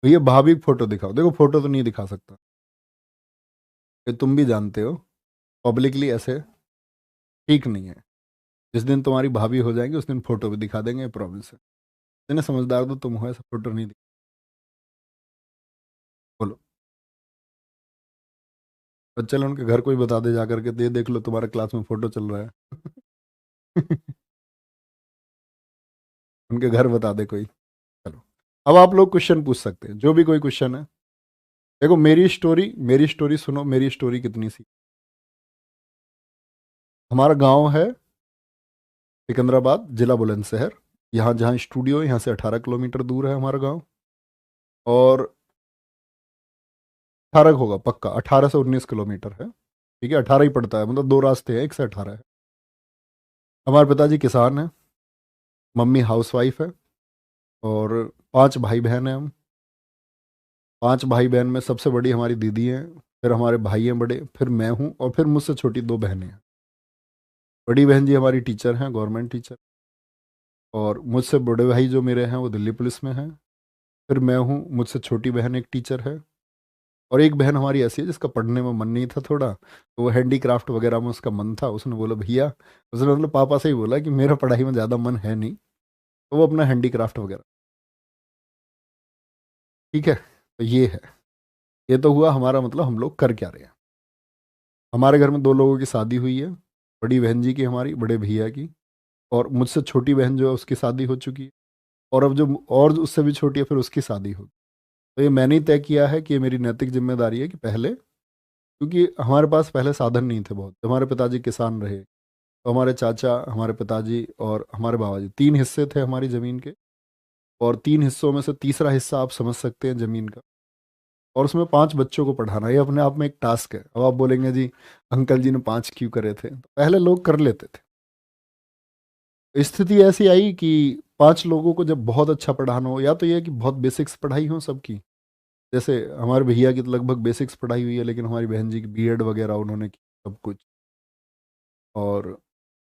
भैया भाभी की फोटो दिखाओ, देखो फोटो तो नहीं दिखा सकता, ये तुम भी जानते हो, पब्लिकली ऐसे ठीक नहीं है। जिस दिन तुम्हारी भाभी हो जाएंगी उस दिन फोटो भी दिखा देंगे, प्रॉब्लम से। इतने समझदार तो तुम हो, ऐसा फोटो नहीं दिखा। बोलो। और चलो उनके घर कोई बता दे जा करके, दे देख लो तुम्हारे क्लास में फोटो चल रहा है। उनके घर बता दे कोई। चलो, अब आप लोग क्वेश्चन पूछ सकते हैं, जो भी कोई क्वेश्चन है। देखो मेरी स्टोरी सुनो, मेरी स्टोरी कितनी सी। हमारा गांव है सिकंदराबाद, जिला बुलंदशहर। यहाँ जहाँ स्टूडियो है यहाँ से 18 किलोमीटर दूर है हमारा गांव। और 18 होगा पक्का, 18 से 19 किलोमीटर है। ठीक है, 18 ही पड़ता है, मतलब दो रास्ते हैं, एक से 18 है। हमारे पिताजी किसान हैं, मम्मी हाउसवाइफ है। और 5 भाई बहन हैं हम। 5 भाई बहन में सबसे बड़ी हमारी दीदी है, फिर हमारे भाई हैं बड़े, फिर मैं हूँ, और फिर मुझसे छोटी 2 बहनें हैं। बड़ी बहन जी हमारी टीचर हैं, गवर्नमेंट टीचर। और मुझसे बड़े भाई जो मेरे हैं वो दिल्ली पुलिस में हैं। फिर मैं हूँ, मुझसे छोटी बहन एक टीचर है। और एक बहन हमारी ऐसी है जिसका पढ़ने में मन नहीं था थोड़ा, तो वो हैंडीक्राफ्ट वगैरह में उसका मन था। उसने बोला भैया, उसने मतलब पापा से ही बोला कि मेरा पढ़ाई में ज़्यादा मन है नहीं, तो वो अपना हैंडीक्राफ्ट वगैरह। ठीक है, तो ये है। ये तो हुआ हमारा, मतलब हम लोग कर क्या रहे हैं। हमारे घर में 2 लोगों की शादी हुई है, बड़ी बहन जी की, हमारी बड़े भैया की। और मुझसे छोटी बहन जो है उसकी शादी हो चुकी है। और अब जो और उससे भी छोटी है फिर उसकी शादी होगी। तो ये मैंने ही तय किया है कि ये मेरी नैतिक जिम्मेदारी है कि पहले, क्योंकि हमारे पास पहले साधन नहीं थे बहुत। जब हमारे पिताजी किसान रहे तो हमारे चाचा, हमारे पिताजी और हमारे बाबा जी, 3 हिस्से थे हमारी ज़मीन के। और 3 हिस्सों में से तीसरा हिस्सा आप समझ सकते हैं ज़मीन का। और उसमें 5 बच्चों को पढ़ाना, ये अपने आप में एक टास्क है। अब आप बोलेंगे जी अंकल जी ने 5 क्यों करे थे, तो पहले लोग कर लेते थे। स्थिति ऐसी आई कि 5 लोगों को जब बहुत अच्छा पढ़ाना हो, या तो ये कि बहुत बेसिक्स पढ़ाई हो सबकी। जैसे हमारे भैया की तो लगभग बेसिक्स पढ़ाई हुई है, लेकिन हमारी बहन जी की बीएड वगैरह उन्होंने की सब कुछ। और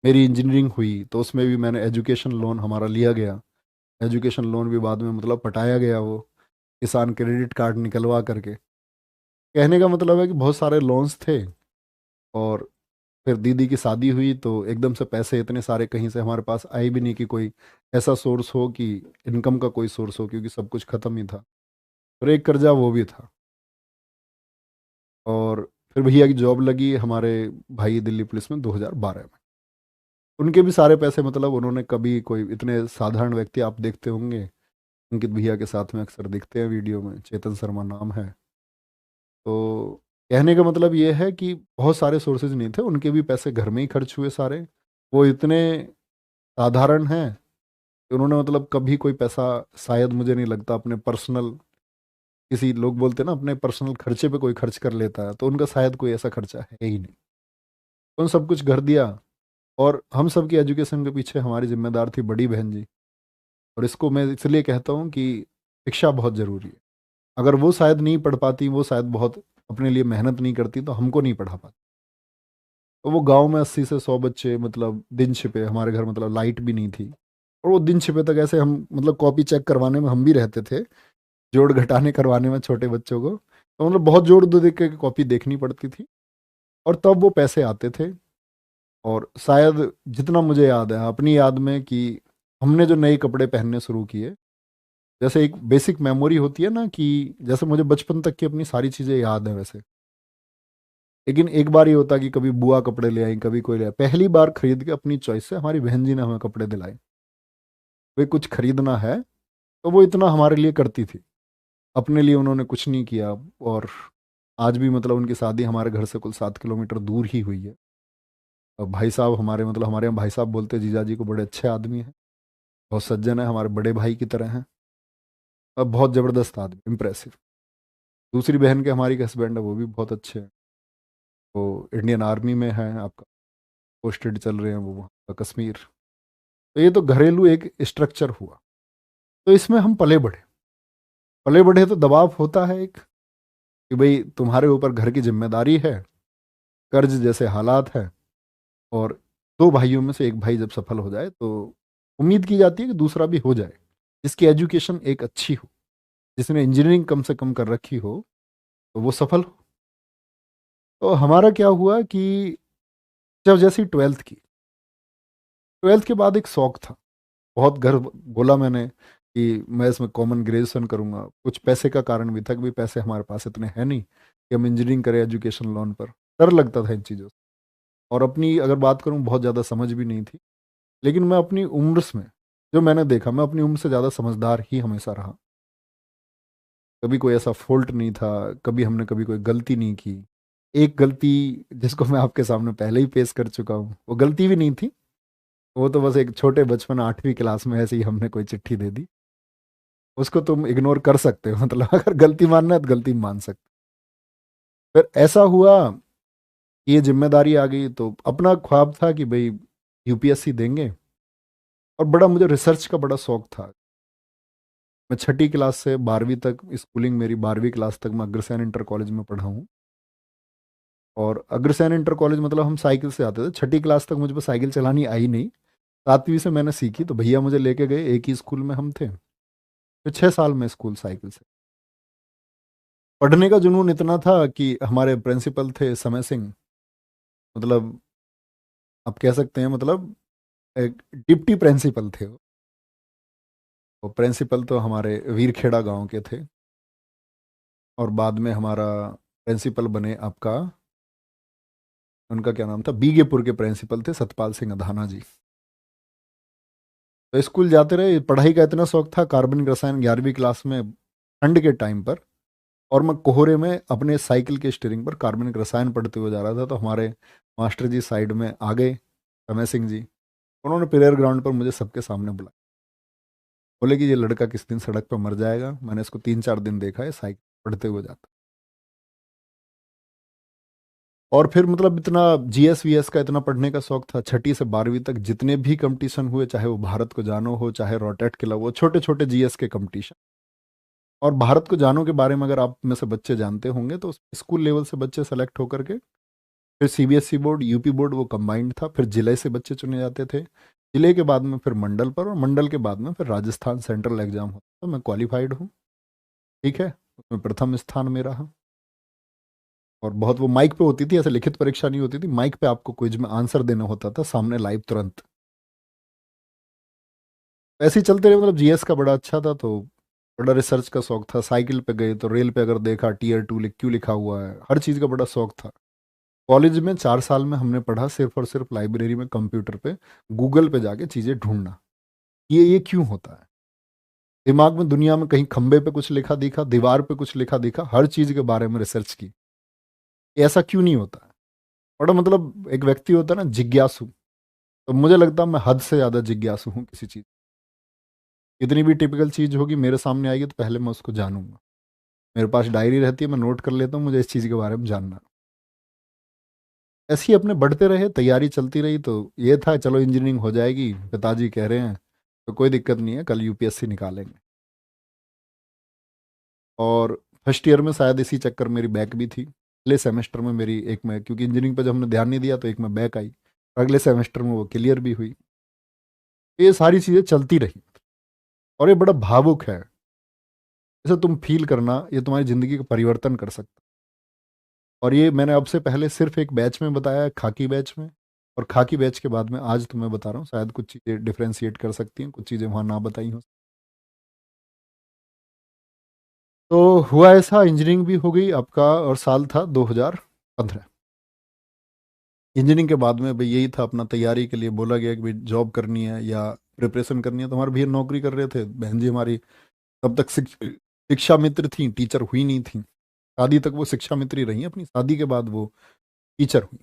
मेरी इंजीनियरिंग हुई तो उसमें भी मैंने एजुकेशन लोन हमारा लिया गया। एजुकेशन लोन भी बाद में मतलब पटाया गया, वो किसान क्रेडिट कार्ड निकलवा करके। कहने का मतलब है कि बहुत सारे लोन्स थे। और फिर दीदी की शादी हुई तो एकदम से पैसे इतने सारे कहीं से हमारे पास आए भी नहीं कि कोई ऐसा सोर्स हो कि इनकम का कोई सोर्स हो, क्योंकि सब कुछ खत्म ही था। फिर एक कर्जा वो भी था। और फिर भैया की जॉब लगी हमारे भाई दिल्ली पुलिस में 2012 में। उनके भी सारे पैसे, मतलब उन्होंने कभी, कोई इतने साधारण व्यक्ति आप देखते होंगे, अंकित भैया के साथ में अक्सर दिखते हैं वीडियो में, चेतन शर्मा नाम है। तो कहने का मतलब ये है कि बहुत सारे सोर्सेज नहीं थे, उनके भी पैसे घर में ही खर्च हुए सारे। वो इतने साधारण हैं कि उन्होंने मतलब कभी कोई पैसा, शायद मुझे नहीं लगता अपने पर्सनल, किसी लोग बोलते हैं ना अपने पर्सनल खर्चे पे कोई खर्च कर लेता है, तो उनका शायद कोई ऐसा खर्चा है ही नहीं। तो उन सब कुछ कर दिया। और हम सब की एजुकेशन के पीछे हमारी जिम्मेदार थी बड़ी बहन जी। और इसको मैं इसलिए कहता हूँ कि शिक्षा बहुत ज़रूरी है। अगर वो शायद नहीं पढ़ पाती, वो शायद बहुत अपने लिए मेहनत नहीं करती, तो हमको नहीं पढ़ा पाती। तो वो गांव में 80 से 100 बच्चे, मतलब दिन छिपे, हमारे घर मतलब लाइट भी नहीं थी। और वो दिन छिपे तक ऐसे हम, मतलब कॉपी चेक करवाने में हम भी रहते थे, जोड़ घटाने करवाने में छोटे बच्चों को, तो मतलब बहुत जोड़ दो देख के कॉपी देखनी पड़ती थी। और तब वो पैसे आते थे। और शायद जितना मुझे याद है अपनी याद में, कि हमने जो नए कपड़े पहनने शुरू किए, जैसे एक बेसिक मेमोरी होती है ना, कि जैसे मुझे बचपन तक की अपनी सारी चीज़ें याद है वैसे। लेकिन एक बार ये होता कि कभी बुआ कपड़े ले आई, कभी कोई ले आया। पहली बार खरीद के अपनी चॉइस से हमारी बहन जी ने हमें कपड़े दिलाए। वे कुछ खरीदना है तो वो इतना हमारे लिए करती थी, अपने लिए उन्होंने कुछ नहीं किया। और आज भी मतलब उनकी शादी हमारे घर से कुल 7 किलोमीटर दूर ही हुई है। और भाई साहब हमारे, मतलब हमारे यहाँ भाई साहब बोलते हैं जीजा जी को, बड़े अच्छे आदमी हैं, बहुत सज्जन है, हमारे बड़े भाई की तरह हैं। और बहुत ज़बरदस्त आदमी, इम्प्रेसिव। दूसरी बहन के हमारी हस्बैंड है, वो भी बहुत अच्छे हैं। वो इंडियन आर्मी में है आपका, पोस्टेड चल रहे हैं वो वहाँ का, कश्मीर। तो ये तो घरेलू एक स्ट्रक्चर हुआ। तो इसमें हम पले बढ़े। पले बढ़े तो दबाव होता है एक, कि भाई तुम्हारे ऊपर घर की जिम्मेदारी है, कर्ज जैसे हालात है। और 2 भाइयों में से एक भाई जब सफल हो जाए तो उम्मीद की जाती है कि दूसरा भी हो जाए, जिसकी एजुकेशन एक अच्छी हो। जिसने इंजीनियरिंग कम से कम कर रखी हो तो वो सफल हो। तो हमारा क्या हुआ कि जब जैसी ट्वेल्थ के बाद एक शौक था, बहुत गर्व बोला मैंने कि मैं इसमें कॉमन ग्रेजुएशन करूंगा। कुछ पैसे का कारण भी था कि भाई पैसे हमारे पास इतने हैं नहीं कि हम इंजीनियरिंग करें एजुकेशन लोन पर। डर लगता था इन चीज़ों से। और अपनी अगर बात करूं, बहुत ज़्यादा समझ भी नहीं थी। लेकिन मैं अपनी उम्र में जो मैंने देखा, मैं अपनी उम्र से ज़्यादा समझदार ही हमेशा रहा। कभी कोई ऐसा फॉल्ट नहीं था, कभी हमने कभी कोई गलती नहीं की। एक गलती जिसको मैं आपके सामने पहले ही पेश कर चुका हूँ, वो गलती भी नहीं थी। वो तो बस एक छोटे बचपन 8वीं क्लास में ऐसे ही हमने कोई चिट्ठी दे दी। उसको तुम इग्नोर कर सकते हो, मतलब अगर गलती मानना है तो गलती मान सकते हो। फिर ऐसा हुआ कि ये जिम्मेदारी आ गई, तो अपना ख्वाब था कि भाई यूपीएससी देंगे। और बड़ा मुझे रिसर्च का बड़ा शौक था। मैं 6ठी क्लास से 12वीं तक स्कूलिंग, मेरी 12वीं क्लास तक मैं अग्रसेन इंटर कॉलेज में पढ़ा हूँ। और अग्रसेन इंटर कॉलेज मतलब हम साइकिल से आते थे। 6ठी क्लास तक मुझे साइकिल चलानी आई नहीं, 7वीं से मैंने सीखी, तो भैया मुझे लेके गए, एक ही स्कूल में हम थे। फिर 6 साल में स्कूल साइकिल से। पढ़ने का जुनून इतना था कि हमारे प्रिंसिपल थे समय सिंह, मतलब आप कह सकते हैं, मतलब एक डिप्टी प्रिंसिपल थे वो। प्रिंसिपल तो हमारे वीरखेड़ा गांव के थे। और बाद में हमारा प्रिंसिपल बने आपका, उनका क्या नाम था, बीगेपुर के प्रिंसिपल थे सतपाल सिंह अधाना जी। तो स्कूल जाते रहे, पढ़ाई का इतना शौक था, कार्बनिक रसायन 11वीं क्लास में ठंड के टाइम पर। और मैं कोहरे में अपने साइकिल के स्टीयरिंग पर कार्बनिक रसायन पढ़ते हुए जा रहा था, तो हमारे मास्टर जी साइड में आ गए, समय सिंह जी। उन्होंने प्रेयर ग्राउंड पर मुझे सबके सामने बुलाया। बोले कि ये लड़का किस दिन सड़क पर मर जाएगा। मैंने इसको 3-4 दिन देखा है साइकिल पढ़ते हुए जाता। और फिर मतलब इतना जीएस वीएस का इतना पढ़ने का शौक था। 6ठी से 12वीं तक जितने भी कंपटीशन हुए, चाहे वो भारत को जानो हो, चाहे रोटेट क्लब हो, छोटे छोटे जीएस के कंपटीशन। और भारत को जानो के बारे में अगर आप में से बच्चे जानते होंगे, तो स्कूल लेवल से बच्चे सेलेक्ट होकर के फिर सीबीएसई बोर्ड, यूपी बोर्ड, वो कंबाइंड था, फिर जिले से बच्चे चुने जाते थे। जिले के बाद में फिर मंडल पर, और मंडल के बाद में फिर राजस्थान सेंट्रल एग्जाम होता। तो मैं क्वालिफाइड हूँ, ठीक है, उसमें प्रथम स्थान में रहा। और बहुत वो माइक पे होती थी, ऐसे लिखित परीक्षा नहीं होती थी, माइक पे आपको क्विज में आंसर देना होता था सामने लाइव तुरंत। ऐसे ही चलते रहे, मतलब जीएस का बड़ा अच्छा था। तो बड़ा रिसर्च का शौक था। साइकिल पे गए तो रेल पे अगर देखा टीयर 2 क्यों लिखा हुआ है, हर चीज़ का बड़ा शौक था। कॉलेज में 4 साल में हमने पढ़ा सिर्फ और सिर्फ लाइब्रेरी में कंप्यूटर पे, गूगल पे जाके चीज़ें ढूंढना, ये क्यों होता है। दिमाग में दुनिया में कहीं खंबे पे कुछ लिखा दिखा, दीवार पे कुछ लिखा दिखा, हर चीज़ के बारे में रिसर्च की, ये ऐसा क्यों नहीं होता है। बड़ा मतलब एक व्यक्ति होता है ना जिज्ञासु, तो मुझे लगता है मैं हद से ज़्यादा जिज्ञासु हूँ किसी चीज़। इतनी भी टिपिकल चीज़ होगी मेरे सामने आएगी तो पहले मैं उसको जानूंगा। मेरे पास डायरी रहती है, मैं नोट कर लेता हूँ, मुझे इस चीज़ के बारे में जानना। ऐसे ही अपने बढ़ते रहे, तैयारी चलती रही। तो ये था चलो इंजीनियरिंग हो जाएगी, पिताजी कह रहे हैं तो कोई दिक्कत नहीं है, कल यूपीएससी निकालेंगे। और फर्स्ट ईयर में शायद इसी चक्कर मेरी बैक भी थी। अगले सेमेस्टर में मेरी एक में, क्योंकि इंजीनियरिंग पर जब हमने ध्यान नहीं दिया तो एक में बैक आई, अगले सेमेस्टर में वो क्लियर भी हुई। तो ये सारी चीज़ें चलती रही। और ये बड़ा भावुक है, जैसे तुम फील करना, ये तुम्हारी ज़िंदगी का परिवर्तन कर सकता। और ये मैंने अब से पहले सिर्फ एक बैच में बताया है, खाकी बैच में। और खाकी बैच के बाद में आज तुम्हें बता रहा हूँ, शायद कुछ चीज़ें डिफ्रेंशिएट कर सकती हैं, कुछ चीज़ें वहाँ ना बताई हो। तो हुआ ऐसा, इंजीनियरिंग भी हो गई आपका, और साल था 2015। इंजीनियरिंग के बाद में भाई यही था, अपना तैयारी के लिए बोला गया कि भाई जॉब करनी है या प्रिपरेशन करनी है। तो हमारे भैया नौकरी कर रहे थे, बहन जी हमारी तब तक शिक्षा मित्र थी, टीचर हुई नहीं थी। शादी तक वो शिक्षा मित्र ही रही, अपनी शादी के बाद वो टीचर हुई।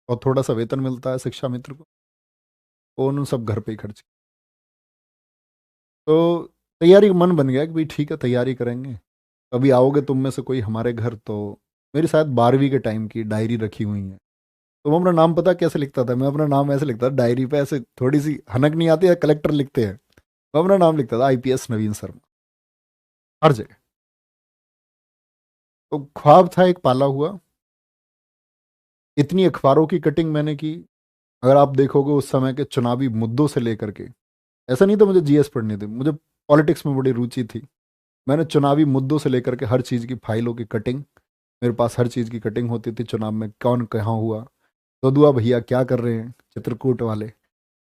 और थोड़ा सा वेतन मिलता है शिक्षा मित्र को, तो उन्होंने सब घर पे ही खर्च किया। तो तैयारी का मन बन गया कि भाई ठीक है तैयारी करेंगे। कभी आओगे तुम में से कोई हमारे घर, तो मेरी शायद 12वीं के टाइम की डायरी रखी हुई है। तो मैं अपना नाम पता कैसे लिखता था, मैं अपना नाम ऐसे लिखता था डायरी पे, ऐसे थोड़ी सी हनक नहीं आती है, कलेक्टर लिखते हैं, मैं अपना नाम लिखता था आईपीएस नवीन शर्मा, हर जगह। तो ख्वाब था एक पाला हुआ। इतनी अखबारों की कटिंग मैंने की, अगर आप देखोगे उस समय के चुनावी मुद्दों से लेकर के, ऐसा नहीं था मुझे जीएस पढ़नी थी, मुझे पॉलिटिक्स में बड़ी रुचि थी। मैंने चुनावी मुद्दों से लेकर के हर चीज़ की फाइलों की कटिंग, मेरे पास हर चीज़ की कटिंग होती थी। चुनाव में कौन कहाँ हुआ, सदुआ भैया क्या कर रहे हैं, चित्रकूट वाले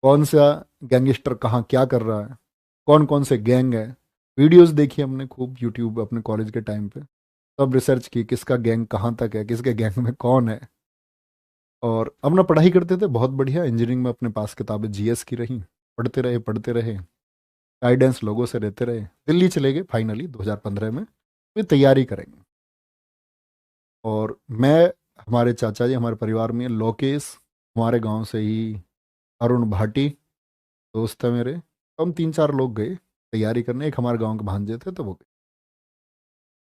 कौन सा गैंगस्टर कहाँ क्या कर रहा है, कौन कौन से गैंग है। वीडियोस देखी हमने खूब यूट्यूब अपने कॉलेज के टाइम पे, सब रिसर्च की किसका गैंग कहाँ तक है, किसके गैंग में कौन है। और अपना पढ़ाई करते थे बहुत बढ़िया। इंजीनियरिंग में अपने पास किताबें जीएस की रही, पढ़ते रहे पढ़ते रहे, गाइडेंस लोगों से रहते रहे। दिल्ली चले गए फाइनली 2015 में, फिर तैयारी करेंगे। और मैं, हमारे चाचा जी, हमारे परिवार में लोकेश, हमारे गांव से ही अरुण भाटी दोस्त है मेरे, तो हम 3-4 लोग गए तैयारी करने। एक हमारे गांव के भांजे थे तो वो गए।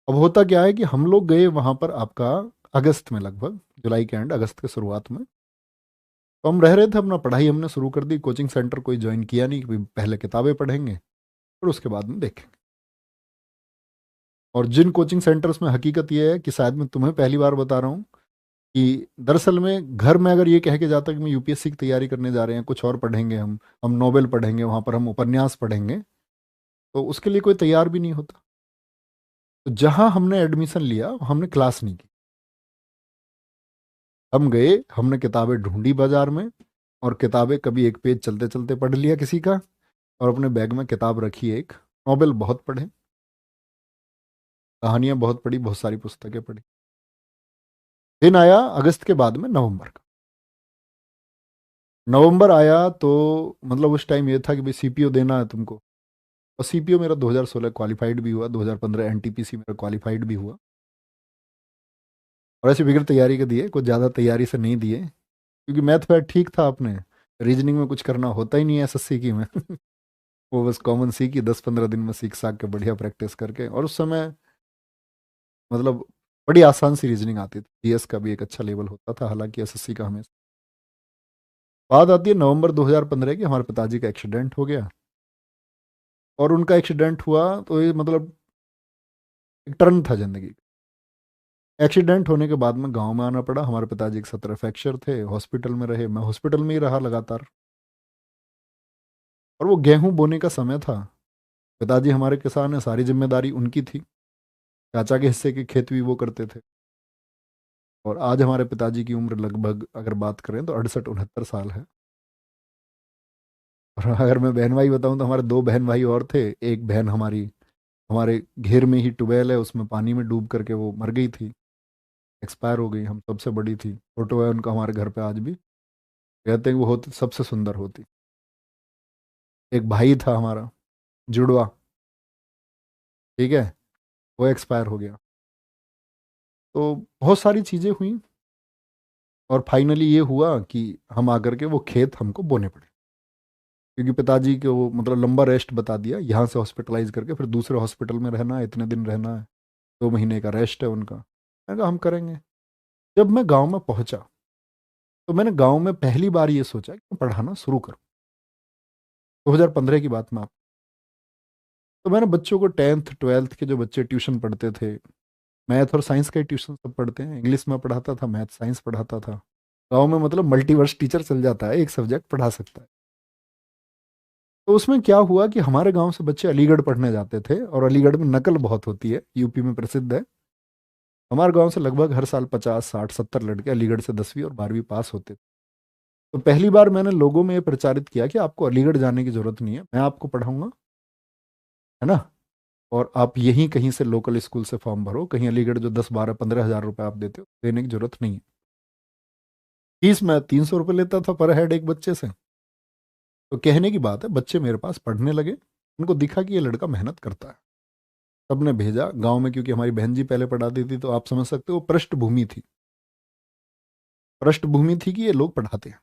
अब होता क्या है कि हम लोग गए वहां पर आपका अगस्त में, लगभग जुलाई के एंड अगस्त के शुरुआत में। तो हम रह रहे थे, अपना पढ़ाई हमने शुरू कर दी। कोचिंग सेंटर कोई ज्वाइन किया नहीं कि पहले किताबें पढ़ेंगे और उसके बाद में देखेंगे। और जिन कोचिंग सेंटर्स में हकीकत यह है कि शायद मैं तुम्हें पहली बार बता रहा हूँ कि दरअसल में घर में अगर ये कह के जाता कि मैं यूपीएससी की तैयारी करने जा रहे हैं, कुछ और पढ़ेंगे, हम नोबेल पढ़ेंगे, वहाँ पर हम उपन्यास पढ़ेंगे, तो उसके लिए कोई तैयार भी नहीं होता। तो जहाँ हमने एडमिशन लिया हमने क्लास नहीं की। हम गए, हमने किताबें ढूंढी बाजार में, और किताबें कभी एक पेज चलते चलते पढ़ लिया किसी का, और अपने बैग में किताब रखी एक। नोवेल बहुत पढ़े, कहानियां बहुत पढ़ी, बहुत सारी पुस्तकें पढ़ी। दिन आया अगस्त के बाद में नवंबर का। नवंबर आया तो मतलब उस टाइम ये था कि भाई सीपीओ देना है तुमको। और सीपीओ मेरा 2016 क्वालिफाइड भी हुआ, 2015 एनटीपीसी मेरा क्वालिफाइड भी हुआ। और ऐसे बिगड़ तैयारी के दिए, कुछ ज़्यादा तैयारी से नहीं दिए, क्योंकि मैथ वैथ ठीक था अपने। रीजनिंग में कुछ करना होता ही नहीं है एसएससी की में। वो बस कॉमन सी की 10-15 दिन में सीख साख के बढ़िया प्रैक्टिस करके। और उस समय मतलब बड़ी आसान सी रीजनिंग आती थी। जीएस का भी एक अच्छा लेवल होता था, हालांकि एसएससी का हमें। बात आती है नवंबर 2015 की, हमारे पिताजी का एक्सीडेंट हो गया। और उनका एक्सीडेंट हुआ तो ये मतलब एक टर्न था जिंदगी। एक्सीडेंट होने के बाद में गांव में आना पड़ा। हमारे पिताजी के 17 फ्रैक्चर थे, हॉस्पिटल में रहे, मैं हॉस्पिटल में ही रहा लगातार। और वो गेहूं बोने का समय था। पिताजी हमारे किसान है, सारी जिम्मेदारी उनकी थी। चाचा के हिस्से की खेत भी वो करते थे। और आज हमारे पिताजी की उम्र लगभग अगर बात करें तो 68-69 साल है। और अगर मैं बहन भाई बताऊं तो हमारे 2 बहन भाई और थे। एक बहन हमारी हमारे घेर में ही ट्यूबवेल है, उसमें पानी में डूब करके वो मर गई थी, एक्सपायर हो गई। हम सबसे बड़ी थी, फोटो है उनका हमारे घर पे आज भी। कहते हैं कि वो होती सबसे सुंदर होती। एक भाई था हमारा जुड़वा, ठीक है, वो एक्सपायर हो गया। तो बहुत सारी चीज़ें हुई। और फाइनली ये हुआ कि हम आकर के वो खेत हमको बोने पड़े, क्योंकि पिताजी को वो मतलब लंबा रेस्ट बता दिया, यहाँ से हॉस्पिटलाइज करके फिर दूसरे हॉस्पिटल में रहना है, इतने दिन रहना है, 2 महीने का रेस्ट है उनका। मैंने कहा हम करेंगे। जब मैं गांव में पहुंचा तो मैंने गांव में पहली बार ये सोचा कि मैं पढ़ाना शुरू करूं। 2015 की बात में आप। तो मैंने बच्चों को 10th 12th के जो बच्चे ट्यूशन पढ़ते थे, मैथ और साइंस का ही ट्यूशन सब पढ़ते हैं, इंग्लिश में पढ़ाता था, मैथ साइंस पढ़ाता था। गांव में मतलब मल्टीवर्स टीचर चल जाता है, एक सब्जेक्ट पढ़ा सकता है। तो उसमें क्या हुआ कि हमारे गांव से बच्चे अलीगढ़ पढ़ने जाते थे, और अलीगढ़ में नकल बहुत होती है, यूपी में प्रसिद्ध है। हमारे गांव से लगभग हर साल 50 60 70 लड़के अलीगढ़ से 10वीं और 12वीं पास होते थे। तो पहली बार मैंने लोगों में ये प्रचारित किया कि आपको अलीगढ़ जाने की जरूरत नहीं है, मैं आपको पढ़ाऊंगा, है ना। और आप यहीं कहीं से लोकल स्कूल से फॉर्म भरो, कहीं अलीगढ़ जो 10 12 15 हज़ार रुपए आप देते हो देने की जरूरत नहीं है। फीस मैं 300 रुपये लेता था पर हेड एक बच्चे से। तो कहने की बात है, बच्चे मेरे पास पढ़ने लगे, उनको दिखा कि ये लड़का मेहनत करता है। सबने भेजा गांव में, क्योंकि हमारी बहन जी पहले पढ़ाती थी, तो आप समझ सकते हो पृष्ठभूमि थी, पृष्ठभूमि थी कि ये लोग पढ़ाते हैं।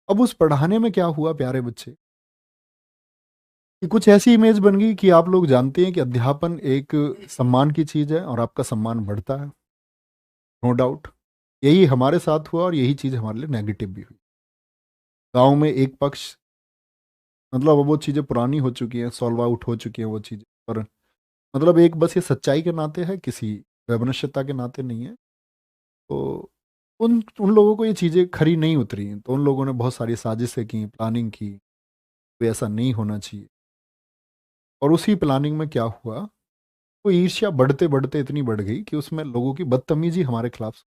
अब उस पढ़ाने में क्या हुआ प्यारे बच्चे, कि कुछ ऐसी इमेज बन गई कि आप लोग जानते हैं कि अध्यापन एक सम्मान की चीज है और आपका सम्मान बढ़ता है, नो डाउट। यही हमारे साथ हुआ और यही चीज हमारे लिए नेगेटिव भी हुई। गांव में एक पक्ष, मतलब अब वो चीजें पुरानी हो चुकी हैं, सॉल्व आउट हो चुकी हैं वो चीजें, पर मतलब एक बस ये सच्चाई के नाते है, किसी वैमनस्यता के नाते नहीं है। तो उन उन लोगों को ये चीज़ें खरी नहीं उतरी, तो उन लोगों ने बहुत सारी साजिशें की, प्लानिंग की, वे ऐसा नहीं होना चाहिए। और उसी प्लानिंग में क्या हुआ, वो ईर्ष्या बढ़ते बढ़ते इतनी बढ़ गई कि उसमें लोगों की बदतमीजी हमारे खिलाफ।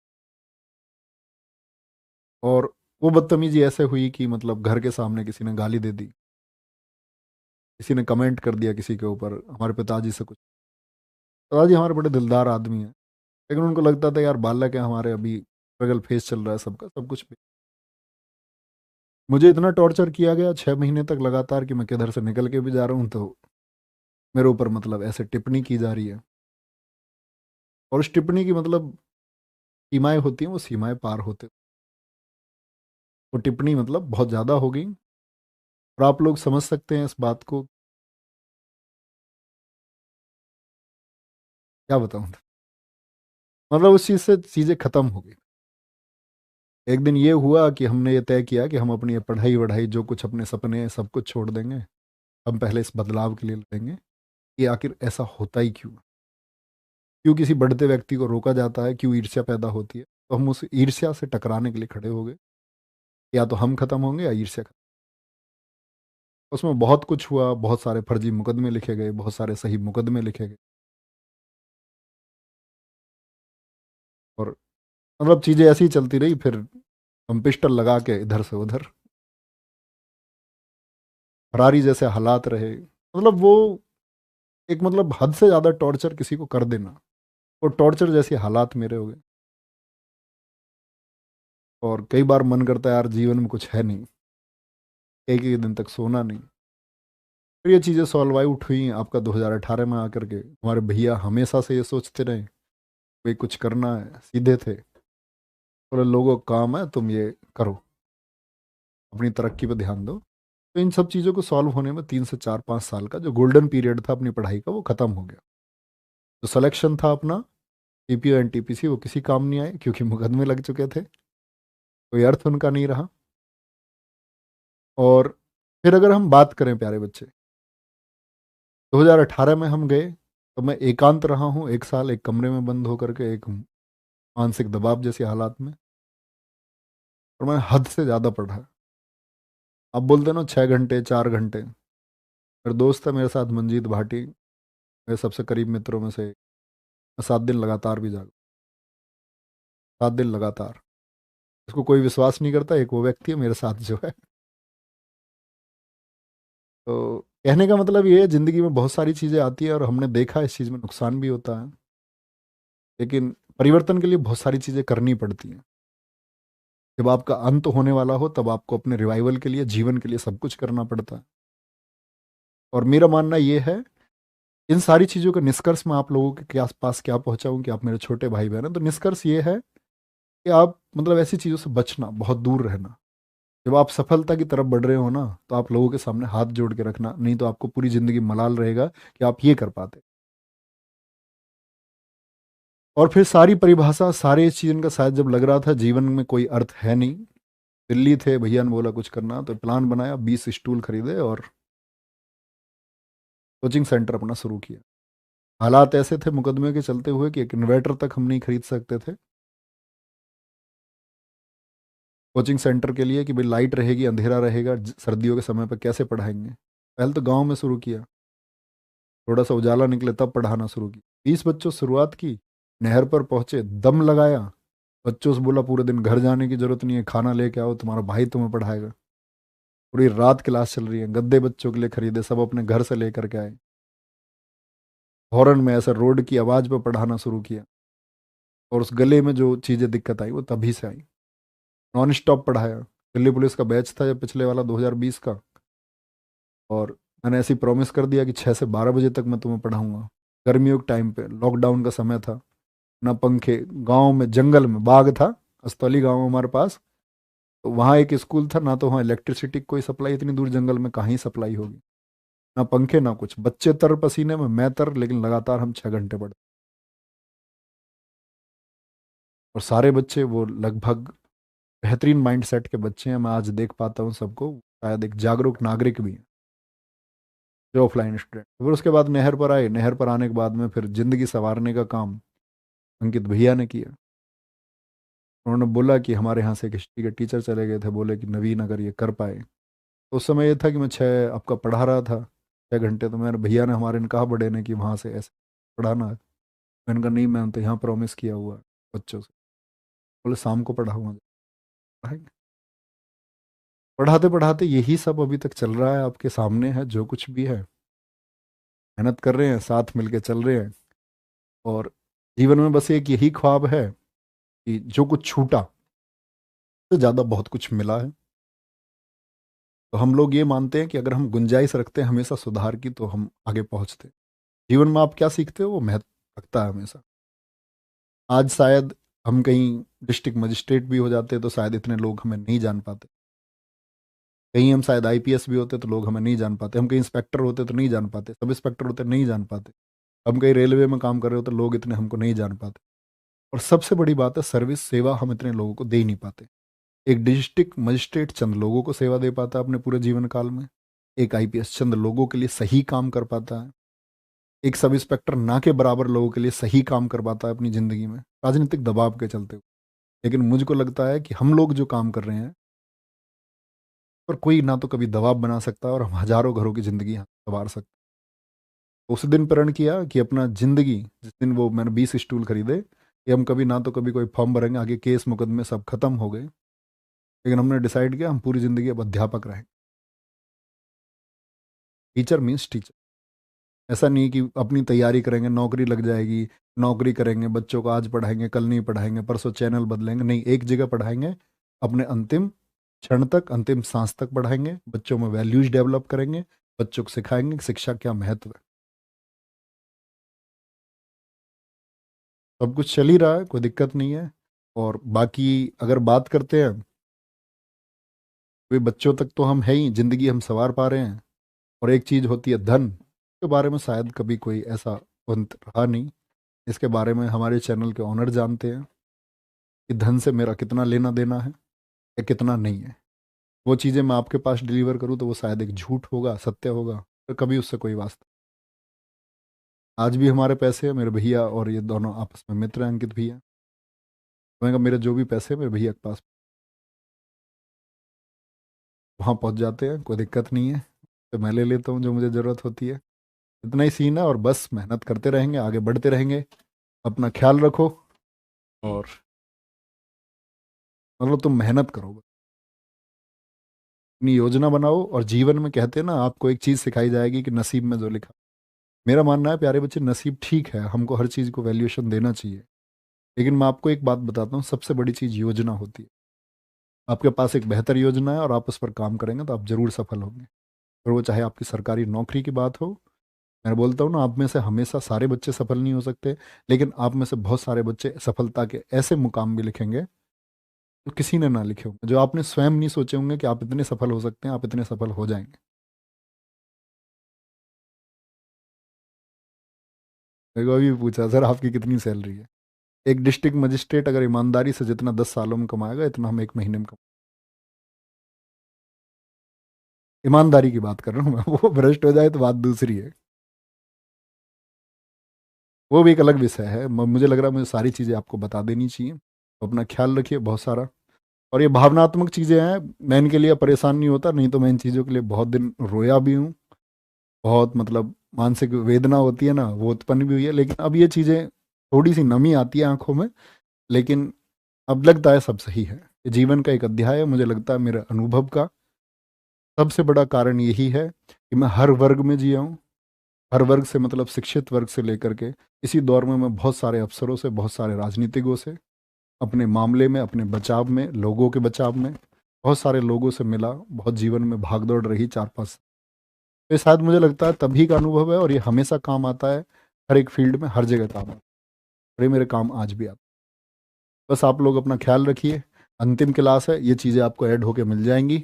और वो बदतमीजी ऐसे हुई कि मतलब घर के सामने किसी ने गाली दे दी, किसी ने कमेंट कर दिया किसी के ऊपर, हमारे पिताजी से कुछ। पिताजी हमारे बड़े दिलदार आदमी हैं, लेकिन उनको लगता था यार बालक है हमारे, अभी स्ट्रगल फेस चल रहा है सबका, सब कुछ। मुझे इतना टॉर्चर किया गया 6 महीने तक लगातार कि मैं किधर से निकल के भी जा रहा हूँ तो मेरे ऊपर मतलब ऐसे टिप्पणी की जा रही है। और उस टिप्पणी की मतलब सीमाएं होती हैं, वो सीमाएं पार होते, वो टिप्पणी मतलब बहुत ज़्यादा हो गई। और आप लोग समझ सकते हैं इस बात को, क्या बताऊँ। मतलब उस चीज़ से चीज़ें ख़त्म हो गई। एक दिन ये हुआ कि हमने ये तय किया कि हम अपनी ये पढ़ाई वढ़ाई जो कुछ अपने सपने हैं सब कुछ छोड़ देंगे। हम पहले इस बदलाव के लिए लड़ेंगे कि आखिर ऐसा होता ही क्यों, क्यों किसी बढ़ते व्यक्ति को रोका जाता है, क्यों ईर्ष्या पैदा होती है। तो हम उस ईर्ष्या से टकराने के लिए खड़े हो गए, या तो हम खत्म होंगे या ईर्ष्या खत्म। उसमें बहुत कुछ हुआ, बहुत सारे फर्जी मुकदमे लिखे गए, बहुत सारे सही मुकदमे लिखे गए। और मतलब चीज़ें ऐसी ही चलती रही। फिर हम पिस्टल लगा के इधर से उधर, फरारी जैसे हालात रहे। मतलब वो एक मतलब हद से ज़्यादा टॉर्चर किसी को कर देना, वो टॉर्चर जैसे हालात मेरे हो गए। और कई बार मन करता है यार जीवन में कुछ है नहीं, एक एक दिन तक सोना नहीं। फिर ये चीज़ें सॉल्व आउट हुई आपका 2018 में आकर के। हमारे भैया हमेशा से ये सोचते रहे भाई कुछ करना है, सीधे थे, बोले लोगों का काम है तुम ये करो, अपनी तरक्की पे ध्यान दो। तो इन सब चीज़ों को सॉल्व होने में 3 से 4 5 साल का जो गोल्डन पीरियड था अपनी पढ़ाई का, वो ख़त्म हो गया। जो सिलेक्शन था अपना टीपीओ एंड टीपीसी, वो किसी काम नहीं आए क्योंकि मुकदमे लग चुके थे, कोई अर्थ उनका नहीं रहा। और फिर अगर हम बात करें प्यारे बच्चे, 2018 में हम गए तो मैं एकांत रहा हूँ 1 साल, एक कमरे में बंद होकर के, एक मानसिक दबाव जैसी हालात में। और मैंने हद से ज़्यादा पढ़ा। आप बोलते ना 6 घंटे 4 घंटे। मेरे दोस्त है मेरे साथ मंजीत भाटी, मेरे सबसे करीब मित्रों में से, मैं 7 दिन लगातार भी जागा, 7 दिन लगातार। इसको कोई विश्वास नहीं करता, एक वो व्यक्ति है मेरे साथ जो है। तो कहने का मतलब ये है, जिंदगी में बहुत सारी चीज़ें आती है और हमने देखा इस चीज़ में नुकसान भी होता है, लेकिन परिवर्तन के लिए बहुत सारी चीज़ें करनी पड़ती हैं। जब आपका अंत होने वाला हो तब आपको अपने रिवाइवल के लिए, जीवन के लिए सब कुछ करना पड़ता है। और मेरा मानना ये है, इन सारी चीज़ों का निष्कर्ष मैं आप लोगों के आसपास क्या पहुंचाऊं कि आप मेरे छोटे भाई बहन हैं, तो निष्कर्ष ये है कि आप मतलब ऐसी चीज़ों से बचना, बहुत दूर रहना। जब आप सफलता की तरफ बढ़ रहे हो ना, तो आप लोगों के सामने हाथ जोड़ के रखना, नहीं तो आपको पूरी ज़िंदगी मलाल रहेगा कि आप ये कर पाते। और फिर सारी परिभाषा, सारे इस चीज़ का शायद जब लग रहा था जीवन में कोई अर्थ है नहीं, दिल्ली थे, भैया ने बोला कुछ करना, तो प्लान बनाया, 20 स्टूल खरीदे और कोचिंग सेंटर अपना शुरू किया। हालात ऐसे थे मुकदमे के चलते हुए कि एक इन्वर्टर तक हम नहीं खरीद सकते थे कोचिंग सेंटर के लिए, कि भाई लाइट रहेगी, अंधेरा रहेगा, सर्दियों के समय पर कैसे पढ़ाएंगे। पहले तो गांव में शुरू किया, थोड़ा सा उजाला निकले तब पढ़ाना शुरू किया। 20 बच्चों से शुरुआत की, नहर पर पहुंचे, दम लगाया, बच्चों से बोला पूरे दिन घर जाने की जरूरत नहीं है, खाना लेके आओ, तुम्हारा भाई तुम्हें पढ़ाएगा। पूरी रात क्लास चल रही है, गद्दे बच्चों के लिए खरीदे, सब अपने घर से लेकर के आए। हॉर्न में ऐसा रोड की आवाज़ पर पढ़ाना शुरू किया। और उस गले में जो चीज़ें दिक्कत आई वो तभी से आई। नॉन स्टॉप पढ़ाया। दिल्ली पुलिस का बैच था जब पिछले वाला 2020 का, और मैंने ऐसी प्रॉमिस कर दिया कि 6 से 12 बजे तक मैं तुम्हें पढ़ाऊंगा। गर्मियों के टाइम पे लॉकडाउन का समय था, ना पंखे, गांव में जंगल में बाग था, अस्तौली गांव में हमारे पास। तो वहाँ एक स्कूल था, ना तो वहाँ इलेक्ट्रिसिटी कोई सप्लाई, इतनी दूर जंगल में कहाँ ही सप्लाई होगी, ना पंखे ना कुछ, बच्चे तर पसीने में, मैं तर, लेकिन लगातार हम 6 घंटे पढ़ते। और सारे बच्चे वो लगभग बेहतरीन माइंडसेट के बच्चे हैं, मैं आज देख पाता हूँ सबको, शायद एक जागरूक नागरिक भी हैं जो ऑफलाइन स्टूडेंट। फिर उसके बाद नहर पर आए, नहर पर आने के बाद में फिर जिंदगी संवारने का काम अंकित भैया ने किया। उन्होंने बोला कि हमारे यहाँ से एक हिस्ट्री के टीचर चले गए थे, बोले कि नवीन अगर ये कर पाए। तो उस समय ये था कि मैं 6 आपका पढ़ा रहा था, 6 घंटे तो मेरे भैया ने हमारे ने कहा बड़े ने कि वहाँ से ऐसे पढ़ाना है। मैंने कहा नहीं, मैंने तो यहाँ प्रॉमिस किया हुआ है बच्चों से। बोले शाम को पढ़ाऊंगा। पढ़ाएंगे। पढ़ाते पढ़ाते यही सब अभी तक चल रहा है, आपके सामने है जो कुछ भी है। मेहनत कर रहे हैं, साथ मिलके चल रहे हैं। और जीवन में बस एक यही ख्वाब है कि जो कुछ छूटा तो ज़्यादा बहुत कुछ मिला है। तो हम लोग ये मानते हैं कि अगर हम गुंजाइश रखते हैं हमेशा सुधार की तो हम आगे पहुंचते हैं। जीवन में आप क्या सीखते हो वो महत्व रखता है हमेशा। आज शायद हम कहीं डिस्ट्रिक्ट मजिस्ट्रेट भी हो जाते तो शायद इतने लोग हमें नहीं जान पाते। कहीं हम शायद आईपीएस भी होते तो लोग हमें नहीं जान पाते। हम कहीं इंस्पेक्टर होते तो नहीं जान पाते, सब इंस्पेक्टर होते नहीं जान पाते। हम कहीं रेलवे में काम कर रहे होते लोग इतने हमको नहीं जान पाते। और सबसे बड़ी बात है सर्विस, सेवा हम इतने लोगों को दे नहीं पाते। एक डिस्ट्रिक्ट मजिस्ट्रेट चंद लोगों को सेवा दे पाता है अपने पूरे जीवन काल में। एक आईपीएस चंद लोगों के लिए सही काम कर पाता है। एक सब इंस्पेक्टर ना के बराबर लोगों के लिए सही काम कर पाता है अपनी ज़िंदगी में, राजनीतिक दबाव के चलते हुए। लेकिन मुझको लगता है कि हम लोग जो काम कर रहे हैं पर कोई ना तो कभी दबाव बना सकता और हम हज़ारों घरों की ज़िंदगी संवार सकते। उस दिन प्रण किया कि अपना ज़िंदगी, जिस दिन वो मैंने 20 स्टूल खरीदे, कि हम कभी ना तो कभी कोई फॉर्म भरेंगे, आगे केस मुकदमे सब खत्म हो गए। लेकिन हमने डिसाइड किया हम पूरी ज़िंदगी अब अध्यापक रहें। Teacher means teacher. ऐसा नहीं कि अपनी तैयारी करेंगे नौकरी लग जाएगी, नौकरी करेंगे बच्चों को आज पढ़ाएंगे कल नहीं पढ़ाएंगे परसों चैनल बदलेंगे, नहीं, एक जगह पढ़ाएंगे। अपने अंतिम क्षण तक, अंतिम सांस तक पढ़ाएंगे, बच्चों में वैल्यूज डेवलप करेंगे, बच्चों को सिखाएंगे कि शिक्षा क्या महत्व है। सब कुछ चल ही रहा है, कोई दिक्कत नहीं है। और बाकी अगर बात करते हैं, वे बच्चों तक तो हम है ही, जिंदगी हम संवार पा रहे हैं। और एक चीज होती है धन, के बारे में शायद कभी कोई ऐसा पंत रहा नहीं। इसके बारे में हमारे चैनल के ऑनर जानते हैं कि धन से मेरा कितना लेना देना है या कितना नहीं है। वो चीज़ें मैं आपके पास डिलीवर करूँ तो वो शायद एक झूठ होगा, सत्य होगा, तो कभी उससे कोई वास्ता। आज भी हमारे पैसे, मेरे भैया और ये दोनों आपस में मित्र हैं, अंकित भैया। मैंने कहा मेरे जो भी पैसे मेरे भैया के पास, वहाँ पहुँच जाते हैं, कोई दिक्कत नहीं है। तो मैं ले लेता हूँ जो मुझे ज़रूरत होती है। इतना ही सीन है और बस मेहनत करते रहेंगे, आगे बढ़ते रहेंगे। अपना ख्याल रखो और मतलब तुम मेहनत करो, अपनी योजना बनाओ। और जीवन में कहते हैं ना, आपको एक चीज़ सिखाई जाएगी कि नसीब में जो लिखा। मेरा मानना है प्यारे बच्चे, नसीब ठीक है, हमको हर चीज़ को वैल्यूएशन देना चाहिए। लेकिन मैं आपको एक बात बताता हूँ, सबसे बड़ी चीज़ योजना होती है। आपके पास एक बेहतर योजना है और आप उस पर काम करेंगे तो आप जरूर सफल होंगे। और वो चाहे आपकी सरकारी नौकरी की बात हो। मैं बोलता हूँ ना, आप में से हमेशा सारे बच्चे सफल नहीं हो सकते, लेकिन आप में से बहुत सारे बच्चे सफलता के ऐसे मुकाम भी लिखेंगे जो किसी ने ना लिखे होंगे, जो आपने स्वयं नहीं सोचे होंगे कि आप इतने सफल हो सकते हैं, आप इतने सफल हो जाएंगे। मेरे को अभी भी पूछा सर आपकी कितनी सैलरी है। एक डिस्ट्रिक्ट मजिस्ट्रेट अगर ईमानदारी से जितना 10 सालों में कमाएगा इतना हम एक महीने में कमा। ईमानदारी की बात कर रहा हूँ मैं, वो भ्रष्ट हो जाए तो बात दूसरी है। वो भी एक अलग विषय है। मुझे लग रहा है मुझे सारी चीज़ें आपको बता देनी चाहिए, तो अपना ख्याल रखिए बहुत सारा। और ये भावनात्मक चीज़ें हैं, मैं इनके लिए परेशान नहीं होता, नहीं तो मैं इन चीज़ों के लिए बहुत दिन रोया भी हूँ। बहुत मतलब मानसिक वेदना होती है ना, वो उत्पन्न भी हुई है। लेकिन अब ये चीज़ें, थोड़ी सी नमी आती है आंखों में, लेकिन अब लगता है सब सही है। ये जीवन का एक अध्याय है, मुझे लगता है मेरे अनुभव का सबसे बड़ा कारण यही है कि मैं हर वर्ग में जिया हूँ। हर वर्ग से मतलब शिक्षित वर्ग से लेकर के इसी दौर में मैं बहुत सारे अफसरों से, बहुत सारे राजनीतिकों से, अपने मामले में, अपने बचाव में, लोगों के बचाव में बहुत सारे लोगों से मिला। बहुत जीवन में भागदौड़ रही 4-5। तो ये शायद मुझे लगता है तभी का अनुभव है और ये हमेशा काम आता है। हर एक फील्ड में हर जगह काम आता है और ये मेरे काम आज भी आता है। बस आप लोग अपना ख्याल रखिए। अंतिम क्लास है, ये चीज़ें आपको ऐड होके मिल जाएंगी,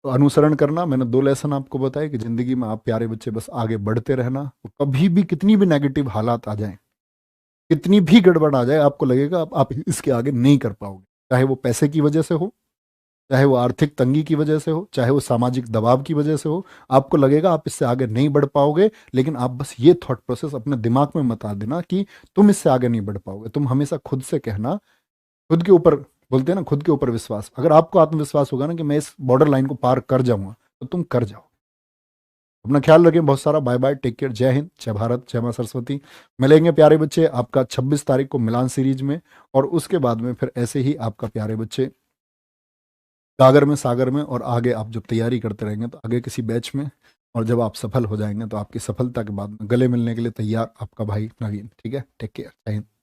तो अनुसरण करना। मैंने 2 लेसन आपको बताए कि ज़िंदगी में आप प्यारे बच्चे बस आगे बढ़ते रहना। तो कभी भी कितनी भी नेगेटिव हालात आ जाएं, कितनी भी गड़बड़ आ जाए, आपको लगेगा आप इसके आगे नहीं कर पाओगे। चाहे वो पैसे की वजह से हो, चाहे वो आर्थिक तंगी की वजह से हो, चाहे वो सामाजिक दबाव की वजह से हो, आपको लगेगा आप इससे आगे नहीं बढ़ पाओगे। लेकिन आप बस ये थॉट प्रोसेस अपने दिमाग में मत देना कि तुम इससे आगे नहीं बढ़ पाओगे। तुम हमेशा खुद से कहना, खुद के ऊपर, बोलते हैं ना खुद के ऊपर विश्वास। अगर आपको आत्मविश्वास होगा ना कि मैं इस बॉर्डर लाइन को पार कर जाऊंगा, तो तुम कर जाओ। अपना ख्याल रखें बहुत सारा। बाय बाय, टेक केयर, जय हिंद, जय भारत, जय मां सरस्वती। मिलेंगे प्यारे बच्चे आपका 26 तारीख को मिलान सीरीज में, और उसके बाद में फिर ऐसे ही आपका प्यारे बच्चे सागर में, सागर में, और आगे आप जब तैयारी करते रहेंगे तो आगे किसी बैच में, और जब आप सफल हो जाएंगे तो आपकी सफलता के बाद में गले मिलने के लिए तैयार आपका भाई नवीन। ठीक है, टेक केयर, जय हिंद।